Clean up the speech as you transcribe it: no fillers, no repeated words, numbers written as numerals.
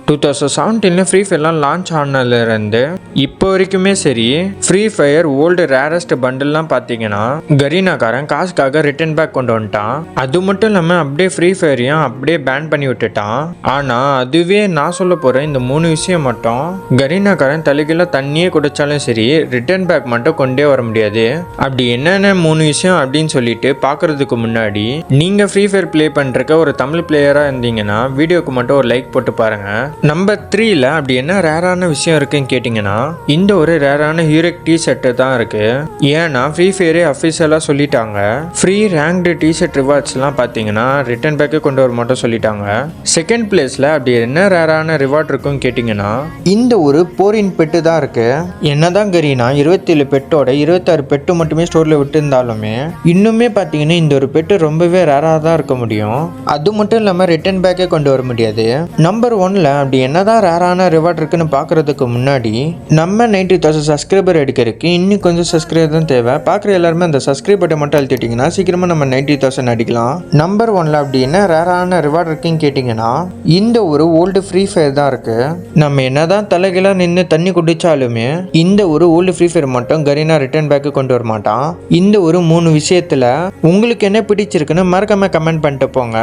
2017 free ஃபயர்லாம் launch ஆனதுலேருந்து இப்போ வரைக்குமே சரி, ஃப்ரீ ஃபயர் ஓல்டு ரேரஸ்ட் பண்டில்லாம் பார்த்தீங்கன்னா கரீனாக்காரன் காசுக்காக ரிட்டர்ன் பேக் கொண்டு வந்துட்டான். அது மட்டும் இல்லாமல் அப்படியே ஃப்ரீ ஃபயரையும் அப்படியே பேன் பண்ணி விட்டுட்டான். ஆனால் அதுவே நான் சொல்ல போகிற இந்த 3 விஷயம் மட்டும் கரீனாக்காரன் தலைகீழ தண்ணியே குடிச்சாலும் சரி ரிட்டர்ன் பேக் மட்டும் கொண்டே வர முடியாது. அப்படி என்னென்ன 3 விஷயம் அப்படின்னு சொல்லிட்டு பார்க்கறதுக்கு முன்னாடி நீங்கள் ஃப்ரீ ஃபயர் ப்ளே பண்ணுறக்க ஒரு தமிழ் பிளேயராக இருந்தீங்கன்னா வீடியோக்கு மட்டும் ஒரு லைக் போட்டு பாருங்கள். நம்பர் 3ல அப்படி என்ன ரேரான விஷயம் இருக்குன்னு கேட்டிங்கன்னா இந்த ஒரு ரேரான ஹீரோக் டிஷர்ட் தான் இருக்கு. ஏன்னா ஃப்ரீ ஃபயரே அஃபிஷியலாக சொல்லிட்டாங்க, ஃப்ரீ ரேங்க்டு டிஷர்ட் ரிவார்ட்ஸ்லாம் பார்த்தீங்கன்னா ரிட்டர்ன் பேக்கே கொண்டு வர மட்டும் சொல்லிட்டாங்க. செகண்ட் பிளேஸில் அப்படி என்ன ரேரான ரிவார்ட் இருக்குன்னு கேட்டிங்கன்னா இந்த ஒரு போரின் பெட்டு தான் இருக்கு. என்னதான் கரீனா 27 பெட்டோட 26 பெட்டு மட்டுமே ஸ்டோரில் விட்டு இருந்தாலுமே இன்னுமே பார்த்தீங்கன்னா இந்த ஒரு பெட்டு ரொம்பவே ரேராக தான் இருக்க முடியும். அது மட்டும் இல்லாமல் ரிட்டர்ன் பேக்கே கொண்டு வர முடியாது. நம்பர் 1ல அப்படி என்னதான் ரேரான ரிவார்ட் இருக்குன்னு பார்க்கறதுக்கு முன்னாடி நம்ம 90,000 சப்ஸ்கிரைபர் அடிக்கிறதுக்கு இன்னும் கொஞ்சம் சப்ஸ்கிரைபர் தான் தேவை. பார்க்குற எல்லாருமே அந்த சப்ஸ்கிரைப் பட்டன் மட்டும் அழுத்திட்டிங்கன்னா சீக்கிரமாக நம்ம 90,000 அடிக்கலாம். நம்பர் 1ல அப்படி என்ன ரேரான ரிவார்ட் இருக்குன்னு கேட்டிங்கன்னா இந்த ஒரு ஓல்டு ஃப்ரீ ஃபயர் தான் இருக்கு. நம்ம என்னதான் தலைகளாக நின்று தண்ணி குடிச்சாலுமே இந்த ஒரு ஓல்டு ஃப்ரீ ஃபயர் மட்டும் கரீனா ரிட்டர்ன் பேக்கு கொண்டு வர மாட்டான். இந்த ஒரு 3 விஷயத்தில் உங்களுக்கு என்ன பிடிச்சிருக்குன்னு மறக்காம கமெண்ட் பண்ணிட்டு போங்க.